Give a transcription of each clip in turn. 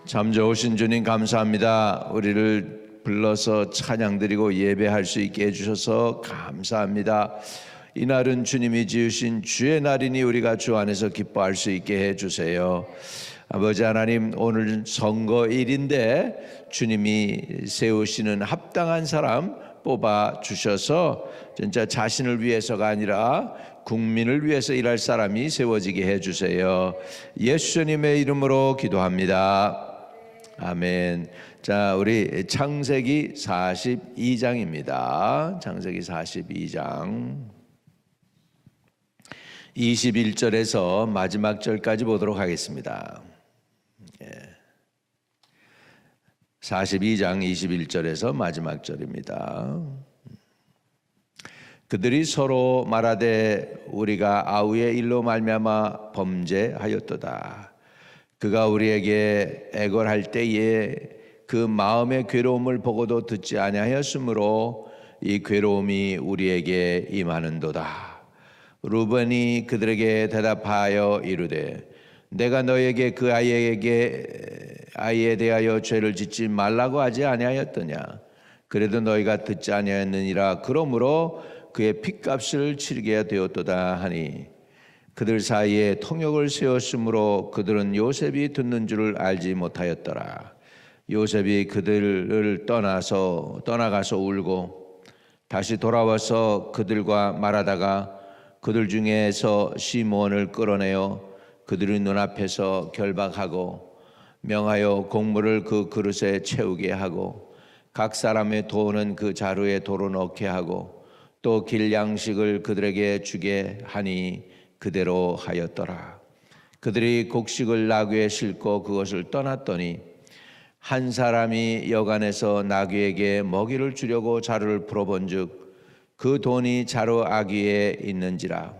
참 좋으신 주님 감사합니다. 우리를 불러서 찬양드리고 예배할 수 있게 해주셔서 감사합니다. 이날은 주님이 지으신 주의 날이니 우리가 주 안에서 기뻐할 수 있게 해주세요. 아버지 하나님, 오늘 선거일인데 주님이 세우시는 합당한 사람 뽑아 주셔서 진짜 자신을 위해서가 아니라 국민을 위해서 일할 사람이 세워지게 해주세요. 예수님의 이름으로 기도합니다. 아멘. 자, 우리 창세기 42장입니다. 창세기 42장 21절에서 마지막 절까지 보도록 하겠습니다. 42장 21절에서 마지막 절입니다. 그들이 서로 말하되 우리가 아우의 일로 말미암아 범죄하였도다. 그가 우리에게 애걸할 때에 그 마음의 괴로움을 보고도 듣지 아니하였으므로 이 괴로움이 우리에게 임하는도다. 루벤이 그들에게 대답하여 이르되 내가 너에게 그 아이에 대하여 죄를 짓지 말라고 하지 아니하였더냐. 그래도 너희가 듣지 아니하였느니라. 그러므로 그의 핏값을 치르게 되었도다 하니 그들 사이에 통역을 세웠으므로 그들은 요셉이 듣는 줄을 알지 못하였더라. 요셉이 그들을 떠나가서 울고 다시 돌아와서 그들과 말하다가 그들 중에서 시므온을 끌어내어 그들의 눈앞에서 결박하고 명하여 곡물을 그 그릇에 채우게 하고 각 사람의 돈은 그 자루에 도로 넣게 하고 또 길 양식을 그들에게 주게 하니 그대로 하였더라. 그들이 곡식을 나귀에 싣고 그것을 떠났더니 한 사람이 여간에서 나귀에게 먹이를 주려고 자루를 풀어본즉 그 돈이 자루 아귀에 있는지라.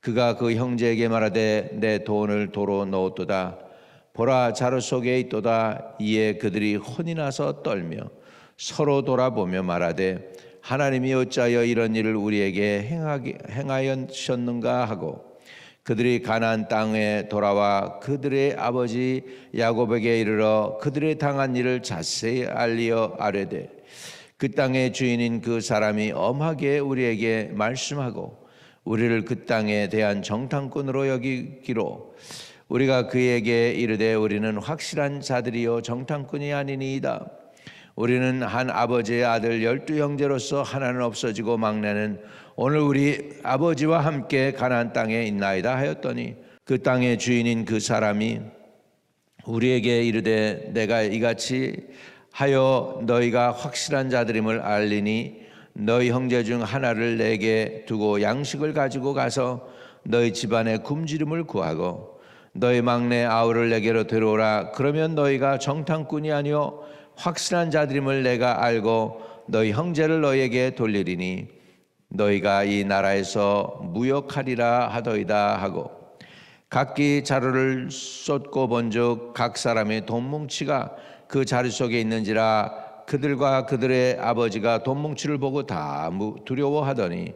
그가 그 형제에게 말하되 내 돈을 도로 넣었도다. 보라, 자루 속에 있도다. 이에 그들이 혼이 나서 떨며 서로 돌아보며 말하되 하나님이 어찌하여 이런 일을 우리에게 행하였는가 하고 그들이 가나안 땅에 돌아와 그들의 아버지 야곱에게 이르러 그들의 당한 일을 자세히 알리어 아뢰되 그 땅의 주인인 그 사람이 엄하게 우리에게 말씀하고 우리를 그 땅에 대한 정탐꾼으로 여기기로 우리가 그에게 이르되 우리는 확실한 자들이요 정탐꾼이 아니니이다. 우리는 한 아버지의 아들 12형제로서 하나는 없어지고 막내는 오늘 우리 아버지와 함께 가나안 땅에 있나이다 하였더니 그 땅의 주인인 그 사람이 우리에게 이르되 내가 이같이 하여 너희가 확실한 자들임을 알리니 너희 형제 중 하나를 내게 두고 양식을 가지고 가서 너희 집안의 굶주림을 구하고 너희 막내 아우를 내게로 데려오라. 그러면 너희가 정탐꾼이 아니요 확실한 자들임을 내가 알고 너희 형제를 너희에게 돌리리니 너희가 이 나라에서 무역하리라 하더이다 하고 각기 자루를 쏟고 본즉 각 사람의 돈뭉치가 그 자루 속에 있는지라. 그들과 그들의 아버지가 돈뭉치를 보고 다 두려워하더니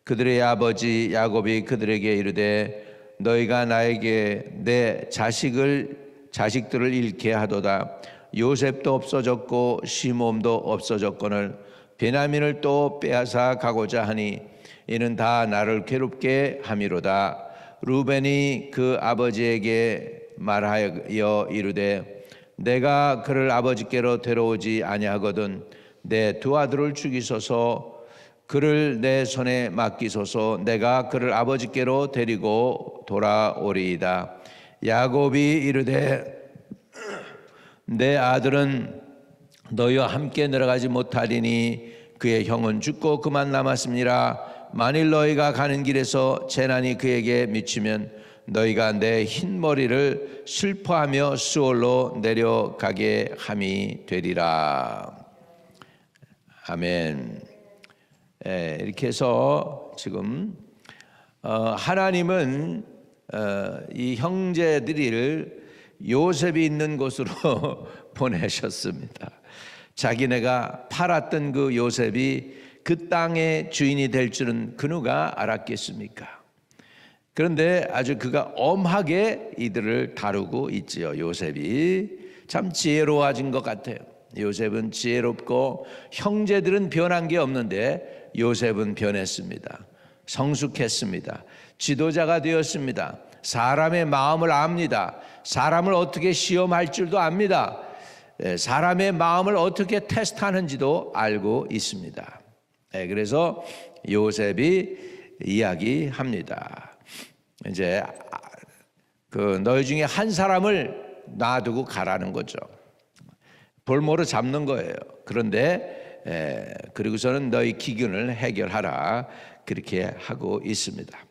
그들의 아버지 야곱이 그들에게 이르되 너희가 나에게 내 자식들을 잃게 하도다. 요셉도 없어졌고 시므온도 없어졌거늘 베냐민을 또 빼앗아 가고자 하니 이는 다 나를 괴롭게 함이로다. 루벤이 그 아버지에게 말하여 이르되 내가 그를 아버지께로 데려오지 아니하거든 내 두 아들을 죽이소서. 그를 내 손에 맡기소서. 내가 그를 아버지께로 데리고 돌아오리이다. 야곱이 이르되 내 아들은 너희와 함께 내려가지 못하리니 그의 형은 죽고 그만 남았습니다. 만일 너희가 가는 길에서 재난이 그에게 미치면 너희가 내 흰 머리를 슬퍼하며 수월로 내려가게 함이 되리라. 아멘. 이렇게 해서 지금 하나님은 이 형제들을 요셉이 있는 곳으로 보내셨습니다. 자기네가 팔았던 그 요셉이 그 땅의 주인이 될 줄은 그 누가 알았겠습니까? 그런데 아주 그가 엄하게 이들을 다루고 있지요. 요셉이 참 지혜로워진 것 같아요. 요셉은 지혜롭고 형제들은 변한 게 없는데 요셉은 변했습니다. 성숙했습니다. 지도자가 되었습니다. 사람의 마음을 압니다. 사람을 어떻게 시험할 줄도 압니다. 사람의 마음을 어떻게 테스트하는지도 알고 있습니다. 그래서 요셉이 이야기합니다. 이제 너희 중에 한 사람을 놔두고 가라는 거죠. 볼모로 잡는 거예요. 그런데 그리고서는 너희 기근을 해결하라, 그렇게 하고 있습니다.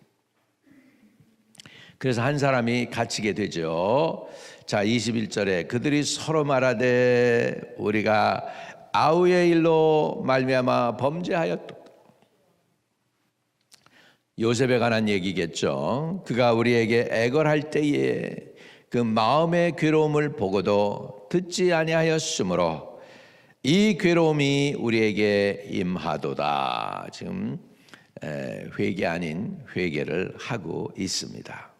그래서 한 사람이 갇히게 되죠. 자, 21절에 그들이 서로 말하되 우리가 아우의 일로 말미암아 범죄하였다. 요셉에 관한 얘기겠죠. 그가 우리에게 애걸할 때에 그 마음의 괴로움을 보고도 듣지 아니하였으므로 이 괴로움이 우리에게 임하도다. 지금 회개 아닌 회개를 하고 있습니다.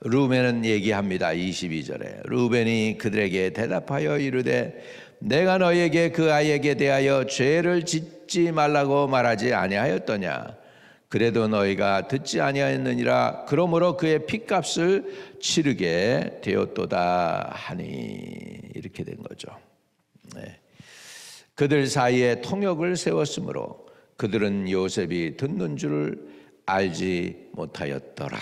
루벤은 얘기합니다. 22절에 루벤이 그들에게 대답하여 이르되 내가 너희에게 그 아이에게 대하여 죄를 짓지 말라고 말하지 아니하였더냐. 그래도 너희가 듣지 아니하였느니라. 그러므로 그의 핏값을 치르게 되었도다 하니. 이렇게 된 거죠. 그들 사이에 통역을 세웠으므로 그들은 요셉이 듣는 줄을 알지 못하였더라.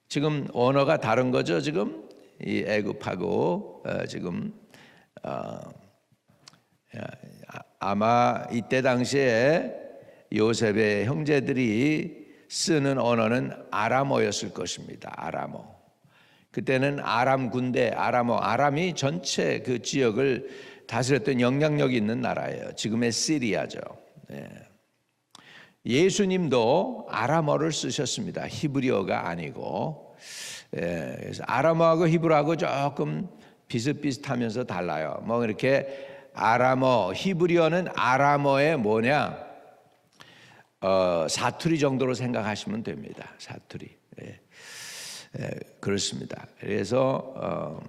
지금 언어가 다른 거죠. 지금 이 애굽하고 지금 아마 이때 당시에 요셉의 형제들이 쓰는 언어는 아람어였을 것입니다. 아람어. 그때는 아람 군대, 아람이 전체 그 지역을 다스렸던 영향력이 있는 나라예요. 지금의 시리아죠. 예수님도 아람어를 쓰셨습니다. 히브리어가 아니고. 그래서 아람어하고 히브리어하고 조금 비슷비슷하면서 달라요. 뭐 이렇게 아람어, 히브리어는 아람어의 뭐냐? 사투리 정도로 생각하시면 됩니다. 사투리. 그렇습니다. 그래서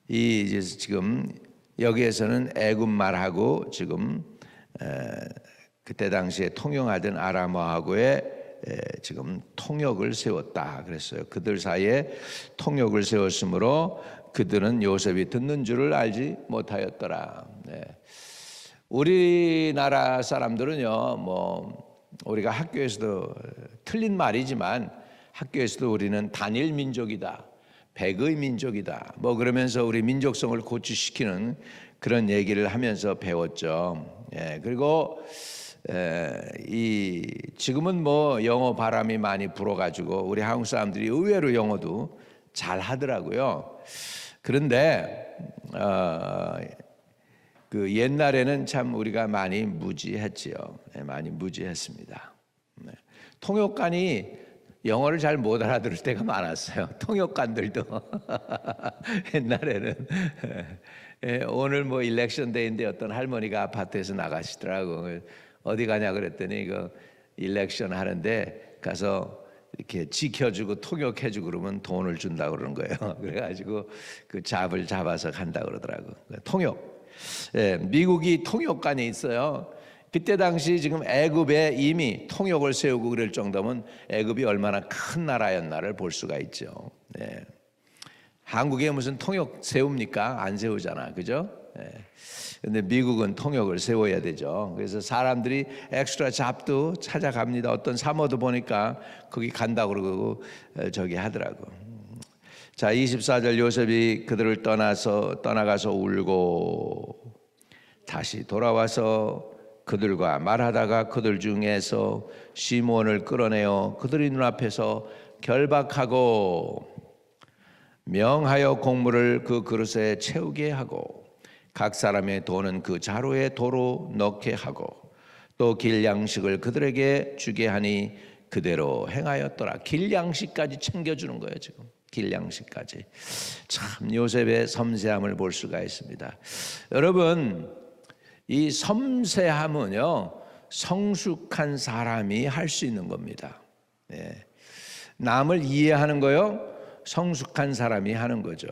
이제 지금 여기에서는 애굽 말하고 지금 그때 당시에 통용하던 아람어하고의 지금 통역을 세웠다 그랬어요. 그들 사이에 통역을 세웠으므로 그들은 요셉이 듣는 줄을 알지 못하였더라. 우리나라 사람들은요, 뭐 우리가 학교에서도 틀린 말이지만 학교에서도 우리는 단일 민족이다, 백의 민족이다, 뭐 그러면서 우리 민족성을 고취시키는 그런 얘기를 하면서 배웠죠. 그리고 지금은 뭐 영어 바람이 많이 불어가지고 우리 한국 사람들이 의외로 영어도 잘 하더라고요. 그런데 그 옛날에는 참 우리가 많이 무지했지요. 많이 무지했습니다. 통역관이 영어를 잘 못 알아들을 때가 많았어요. 통역관들도 옛날에는 오늘 뭐 일렉션 데이인데 어떤 할머니가 아파트에서 나가시더라고. 어디 가냐 그랬더니 그 일렉션 하는데 가서 이렇게 지켜주고 통역해주고 그러면 돈을 준다고 그러는 거예요. 그래가지고 그 잡을 잡아서 간다 그러더라고. 통역. 미국이 통역관이 있어요. 그때 당시 지금 애굽에 이미 통역을 세우고 그럴 정도면 애굽이 얼마나 큰 나라였나를 볼 수가 있죠. 한국에 무슨 통역 세웁니까? 안 세우잖아, 그죠? 근데 미국은 통역을 세워야 되죠. 그래서 사람들이 엑스트라 잡도 찾아갑니다. 어떤 사모도 보니까 거기 간다고 그러고 저기 하더라고. 자, 24절 요셉이 그들을 떠나가서 울고 다시 돌아와서 그들과 말하다가 그들 중에서 시몬을 끌어내어 그들의 눈앞에서 결박하고 명하여 곡물을 그 그릇에 채우게 하고 각 사람의 돈은 그 자루에 도로 넣게 하고 또 길양식을 그들에게 주게 하니 그대로 행하였더라. 길양식까지 챙겨주는 거예요. 지금 길양식까지. 참 요셉의 섬세함을 볼 수가 있습니다. 여러분, 이 섬세함은요 성숙한 사람이 할 수 있는 겁니다. 남을 이해하는 거요 성숙한 사람이 하는 거죠.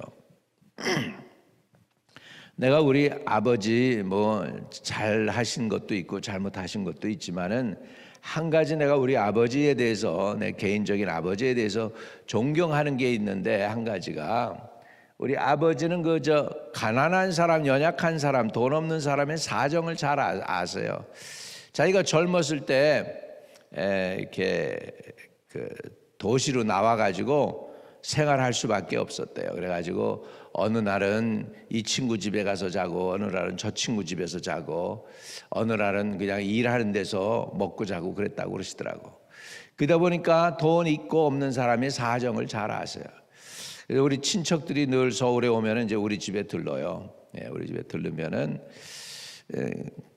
내가 우리 아버지 뭐 잘하신 것도 있고 잘못하신 것도 있지만은 한 가지 내가 우리 아버지에 대해서, 내 개인적인 아버지에 대해서 존경하는 게 있는데, 한 가지가 우리 아버지는 그저 가난한 사람, 연약한 사람, 돈 없는 사람의 사정을 잘 아세요. 자기가 젊었을 때 이렇게 그 도시로 나와 가지고 생활할 수밖에 없었대요. 그래가지고 어느 날은 이 친구 집에 가서 자고, 어느 날은 저 친구 집에서 자고, 어느 날은 그냥 일하는 데서 먹고 자고 그랬다고 그러시더라고. 그러다 보니까 돈 있고 없는 사람의 사정을 잘 아세요. 그래서 우리 친척들이 늘 서울에 오면은 이제 우리 집에 들러요. 우리 집에 들르면은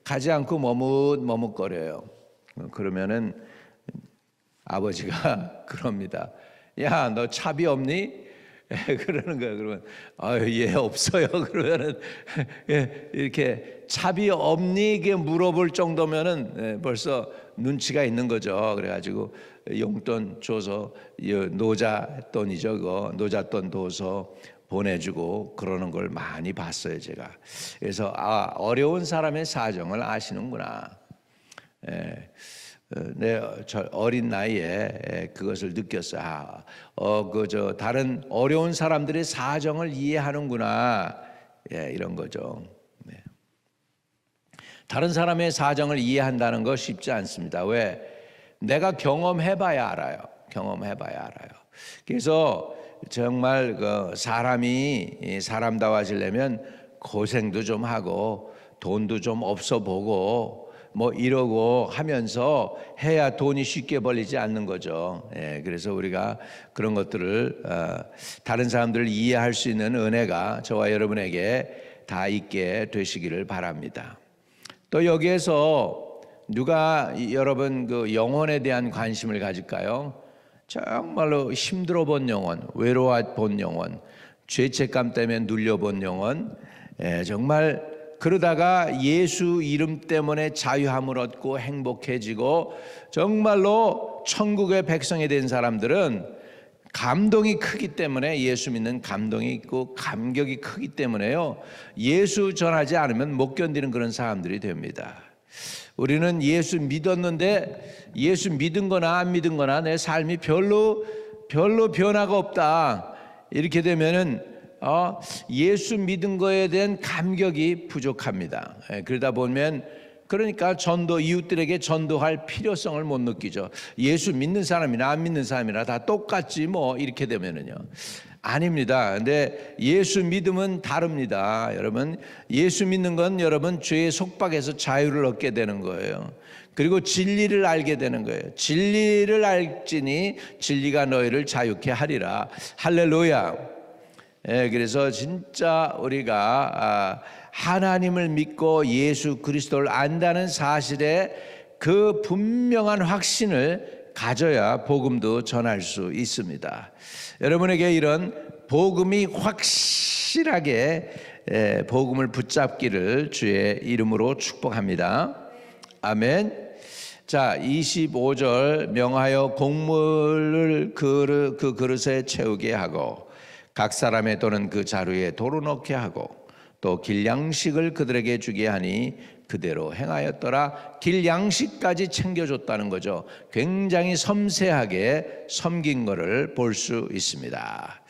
가지 않고 머뭇머뭇거려요. 그러면은 아버지가 그럽니다. 야, 너 차비 없니? 그러는 거예요. 그러면 예, 없어요. 그러면은 이렇게 차비 없니? 이게 물어볼 정도면은 벌써 눈치가 있는 거죠. 그래가지고 용돈 줘서, 노자돈이죠. 그거 노자돈 둬서 보내주고 그러는 걸 많이 봤어요, 제가. 그래서 어려운 사람의 사정을 아시는구나. 내 어린 나이에 그것을 느꼈어요. 다른 어려운 사람들의 사정을 이해하는구나. 이런 거죠. 다른 사람의 사정을 이해한다는 거 쉽지 않습니다. 왜? 내가 경험해봐야 알아요. 그래서 정말 사람이 사람다워지려면 고생도 좀 하고 돈도 좀 없어 보고 뭐 이러고 하면서 해야 돈이 쉽게 벌리지 않는 거죠. 그래서 우리가 그런 것들을 다른 사람들을 이해할 수 있는 은혜가 저와 여러분에게 다 있게 되시기를 바랍니다. 또 여기에서 누가 여러분 그 영혼에 대한 관심을 가질까요? 정말로 힘들어 본 영혼, 외로워 본 영혼, 죄책감 때문에 눌려본 영혼, 정말 그러다가 예수 이름 때문에 자유함을 얻고 행복해지고 정말로 천국의 백성이 된 사람들은 감동이 크기 때문에, 예수 믿는 감동이 있고 감격이 크기 때문에요, 예수 전하지 않으면 못 견디는 그런 사람들이 됩니다. 우리는 예수 믿었는데 예수 믿은 거나 안 믿은 거나 내 삶이 별로 변화가 없다, 이렇게 되면은 예수 믿은 거에 대한 감격이 부족합니다. 그러다 보면 그러니까 이웃들에게 전도할 필요성을 못 느끼죠. 예수 믿는 사람이나 안 믿는 사람이나 다 똑같지 뭐, 이렇게 되면은요. 아닙니다. 근데 예수 믿음은 다릅니다. 여러분, 예수 믿는 건 여러분 죄의 속박에서 자유를 얻게 되는 거예요. 그리고 진리를 알게 되는 거예요. 진리를 알지니 진리가 너희를 자유케 하리라. 할렐루야. 그래서 진짜 우리가 하나님을 믿고 예수 그리스도를 안다는 사실에 그 분명한 확신을 가져야 복음도 전할 수 있습니다. 여러분에게 이런 복음이 확실하게 복음을 붙잡기를 주의 이름으로 축복합니다. 아멘. 자, 25절, 명하여 곡물을 그 그릇에 채우게 하고 각 사람의 또는 그 자루에 도로 넣게 하고 또 길양식을 그들에게 주게 하니 그대로 행하였더라. 길양식까지 챙겨줬다는 거죠. 굉장히 섬세하게 섬긴 것을 볼 수 있습니다.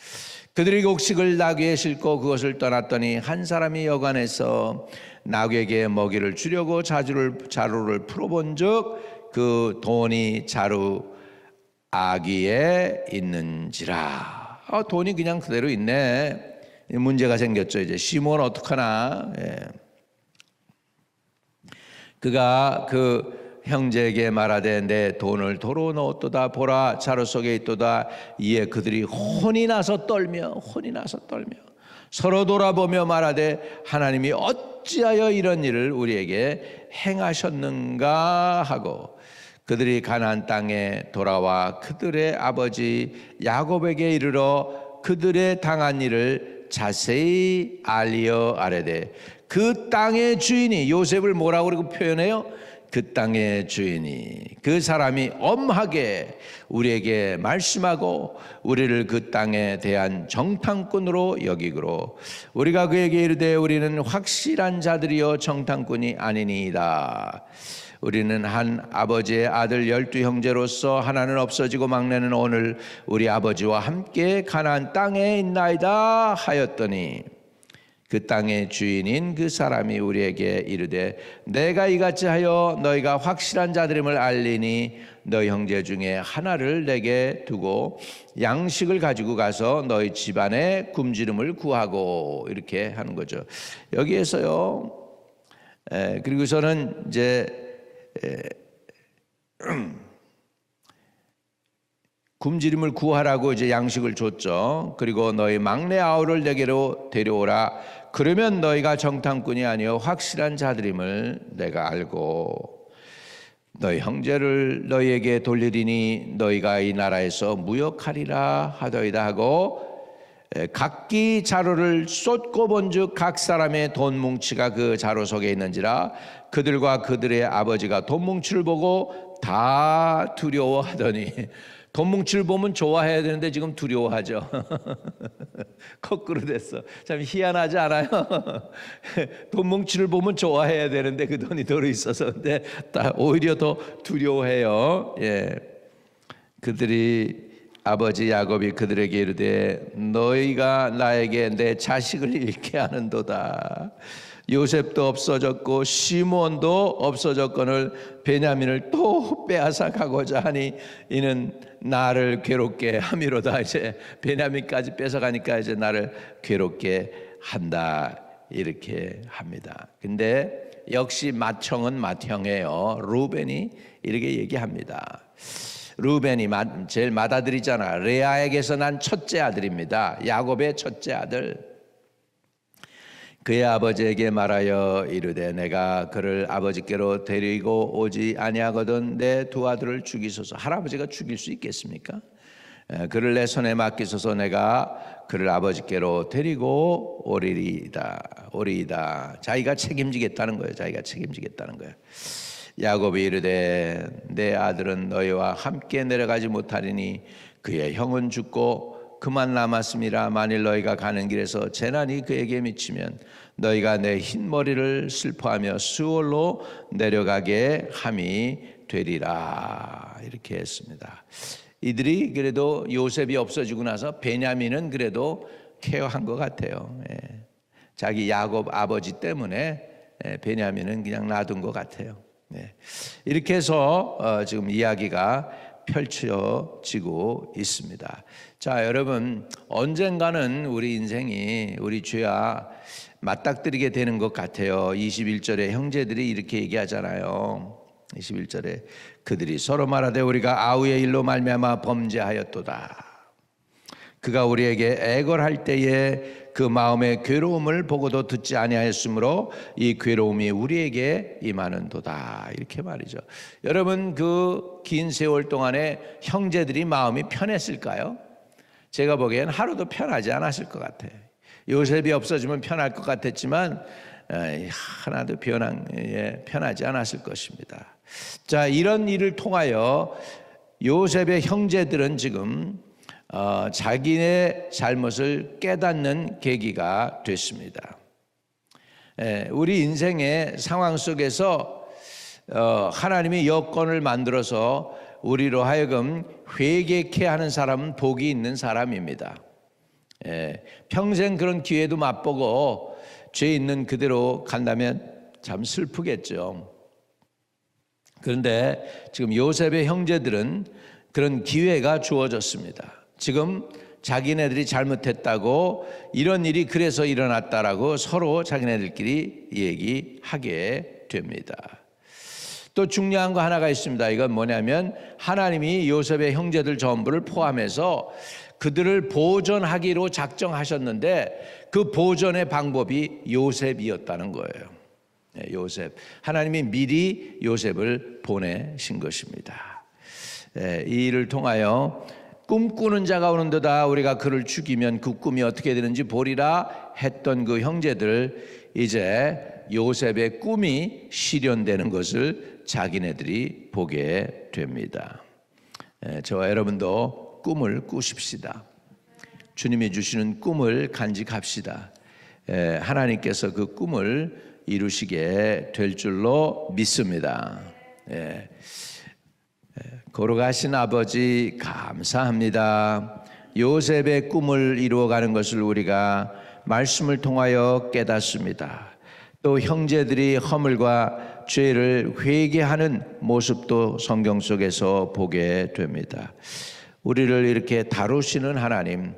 그들이 곡식을 나귀에 싣고 그것을 떠났더니 한 사람이 여관에서 나귀에게 먹이를 주려고 자루를 풀어본 즉 그 돈이 자루 아귀에 있는지라. 돈이 그냥 그대로 있네. 문제가 생겼죠. 이제 시몬 어떡하나. 그가 그 형제에게 말하되 내 돈을 도로 넣었도다. 보라, 자루 속에 있도다. 이에 그들이 혼이 나서 떨며 서로 돌아보며 말하되 하나님이 어찌하여 이런 일을 우리에게 행하셨는가 하고 그들이 가나안 땅에 돌아와 그들의 아버지 야곱에게 이르러 그들의 당한 일을 자세히 알리어 아뢰되 그 땅의 주인이, 요셉을 뭐라고 그러고 표현해요? 그 땅의 주인이 그 사람이 엄하게 우리에게 말씀하고 우리를 그 땅에 대한 정탐꾼으로 여기므로 우리가 그에게 이르되 우리는 확실한 자들이요 정탐꾼이 아니니이다. 우리는 한 아버지의 아들 12형제로서 하나는 없어지고 막내는 오늘 우리 아버지와 함께 가나안 땅에 있나이다 하였더니 그 땅의 주인인 그 사람이 우리에게 이르되 내가 이같이 하여 너희가 확실한 자들임을 알리니 너희 형제 중에 하나를 내게 두고 양식을 가지고 가서 너희 집안에 굶주림을 구하고 이렇게 하는 거죠. 여기에서요. 그리고서는 이제 굶주림을 구하라고 이제 양식을 줬죠. 그리고 너희 막내 아우를 내게로 데려오라. 그러면 너희가 정탐꾼이 아니요 확실한 자들임을 내가 알고 너희 형제를 너희에게 돌리리니 너희가 이 나라에서 무역하리라 하더이다 하고 각기 자루를 쏟고 본즉 각 사람의 돈 뭉치가 그 자루 속에 있는지라 그들과 그들의 아버지가 돈 뭉치를 보고 다 두려워하더니 돈 뭉치를 보면 좋아해야 되는데 지금 두려워하죠. 거꾸로 됐어. 참 희한하지 않아요? 돈 뭉치를 보면 좋아해야 되는데 그 돈이 들어 있어서 근데 오히려 더 두려워해요. 예. 그들이 아버지 야곱이 그들에게 이르되 너희가 나에게 내 자식을 잃게 하는도다. 요셉도 없어졌고 시몬도 없어졌거늘 베냐민을 또 빼앗아 가고자 하니 이는 나를 괴롭게 함이로다. 이제 베냐민까지 뺏어가니까 이제 나를 괴롭게 한다 이렇게 합니다. 근데 역시 맏형은 맏형이에요. 루벤이 이렇게 얘기합니다. 루벤이 제일 맏아들이잖아. 레아에게서 난 첫째 아들입니다. 야곱의 첫째 아들. 그의 아버지에게 말하여 이르되 내가 그를 아버지께로 데리고 오지 아니하거든 내 두 아들을 죽이소서. 할아버지가 죽일 수 있겠습니까? 그를 내 손에 맡기소서. 내가 그를 아버지께로 데리고 오리이다. 자기가 책임지겠다는 거예요. 자기가 책임지겠다는 거예요. 야곱이 이르되 내 아들은 너희와 함께 내려가지 못하리니 그의 형은 죽고 그만 남았음이라. 만일 너희가 가는 길에서 재난이 그에게 미치면 너희가 내 흰머리를 슬퍼하며 수월로 내려가게 함이 되리라. 이렇게 했습니다. 이들이 그래도 요셉이 없어지고 나서 베냐민은 그래도 케어한 것 같아요. 자기 야곱 아버지 때문에 베냐민은 그냥 놔둔 것 같아요. 이렇게 해서 지금 이야기가 펼쳐지고 있습니다. 자, 여러분, 언젠가는 우리 인생이 우리 죄와 맞닥뜨리게 되는 것 같아요. 21절에 형제들이 이렇게 얘기하잖아요. 21절에 그들이 서로 말하되 우리가 아우의 일로 말미암아 범죄하였도다. 그가 우리에게 애걸할 때에 그 마음의 괴로움을 보고도 듣지 아니하였으므로 이 괴로움이 우리에게 임하는도다. 이렇게 말이죠. 여러분, 그 긴 세월 동안에 형제들이 마음이 편했을까요? 제가 보기엔 하루도 편하지 않았을 것 같아요. 요셉이 없어지면 편할 것 같았지만 하나도 편하지 않았을 것입니다. 자, 이런 일을 통하여 요셉의 형제들은 지금 자기네 잘못을 깨닫는 계기가 됐습니다. 우리 인생의 상황 속에서 하나님이 여건을 만들어서 우리로 하여금 회개케 하는 사람은 복이 있는 사람입니다. 평생 그런 기회도 맛보고 죄 있는 그대로 간다면 참 슬프겠죠. 그런데 지금 요셉의 형제들은 그런 기회가 주어졌습니다. 지금 자기네들이 잘못했다고 이런 일이 그래서 일어났다라고 서로 자기네들끼리 얘기하게 됩니다. 또 중요한 거 하나가 있습니다. 이건 뭐냐면 하나님이 요셉의 형제들 전부를 포함해서 그들을 보존하기로 작정하셨는데 그 보존의 방법이 요셉이었다는 거예요. 요셉. 하나님이 미리 요셉을 보내신 것입니다. 이 일을 통하여 꿈꾸는 자가 오는도다. 우리가 그를 죽이면 그 꿈이 어떻게 되는지 보리라 했던 그 형제들, 이제 요셉의 꿈이 실현되는 것을 자기네들이 보게 됩니다. 저와 여러분도 꿈을 꾸십시다. 주님이 주시는 꿈을 간직합시다. 하나님께서 그 꿈을 이루시게 될 줄로 믿습니다. 걸어가신 아버지 감사합니다. 요셉의 꿈을 이루어가는 것을 우리가 말씀을 통하여 깨닫습니다. 또 형제들이 허물과 죄를 회개하는 모습도 성경 속에서 보게 됩니다. 우리를 이렇게 다루시는 하나님,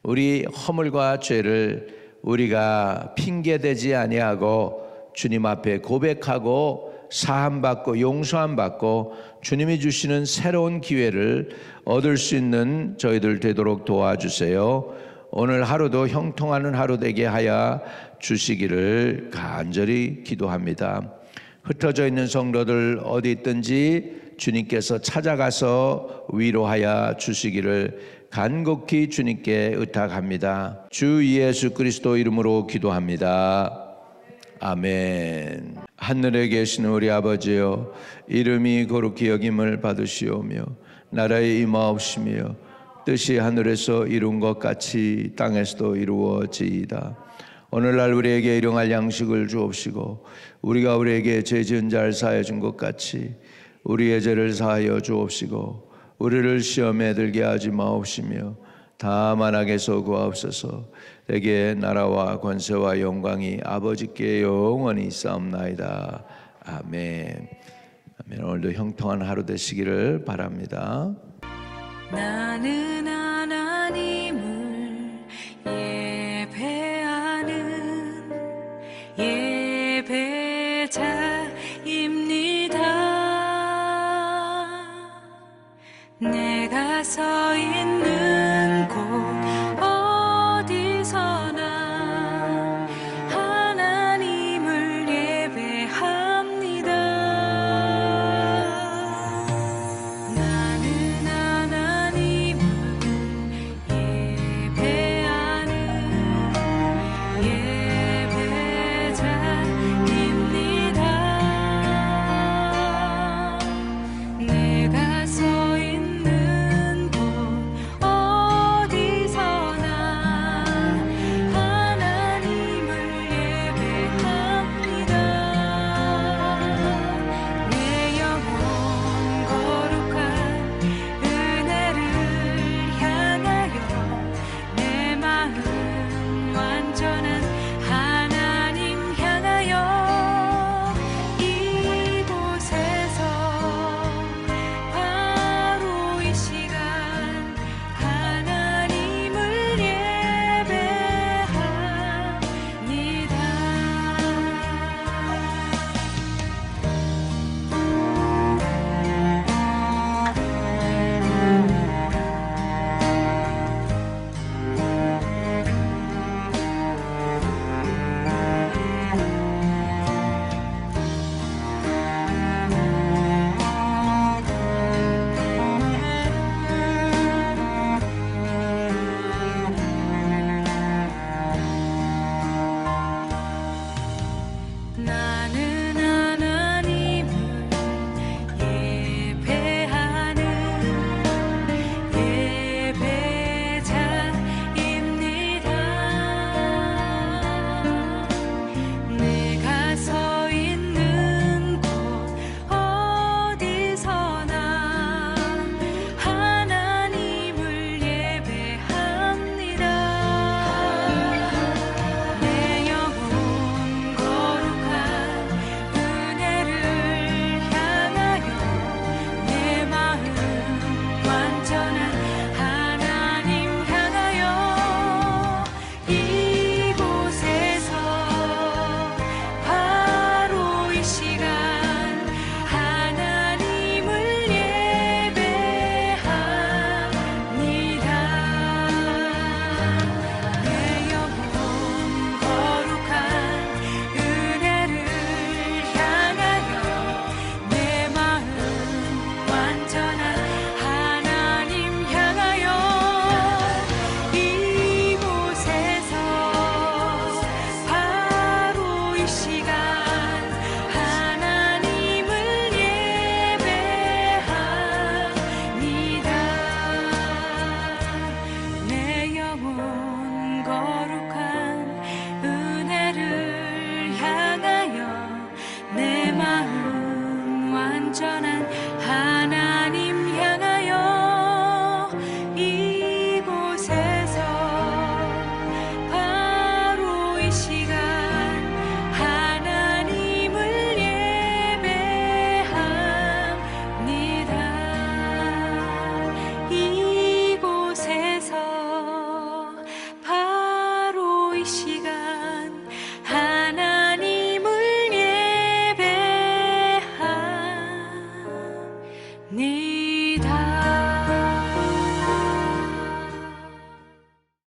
우리 허물과 죄를 우리가 핑계대지 아니하고 주님 앞에 고백하고 사함받고 용서함받고 주님이 주시는 새로운 기회를 얻을 수 있는 저희들 되도록 도와주세요. 오늘 하루도 형통하는 하루 되게 하여 주시기를 간절히 기도합니다. 흩어져 있는 성도들 어디 있든지 주님께서 찾아가서 위로하여 주시기를 간곡히 주님께 의탁합니다. 주 예수 그리스도 이름으로 기도합니다. 아멘. 하늘에 계신 우리 아버지여, 이름이 거룩히 여김을 받으시오며 나라의 임하옵시며 뜻이 하늘에서 이룬 것 같이 땅에서도 이루어지이다. 오늘날 우리에게 일용할 양식을 주옵시고 우리가 우리에게 죄 지은 자를 사하여 준 것 같이 우리의 죄를 사하여 주옵시고 우리를 시험에 들게 하지 마옵시며 다만 악에서 구하옵소서. 내게 나라와 권세와 영광이 아버지께 영원히 있사옵나이다. 아멘. 아멘. 오늘도 형통한 하루 되시기를 바랍니다. 나는 하나님을 예배하는 예배자입니다. 내가 서 있는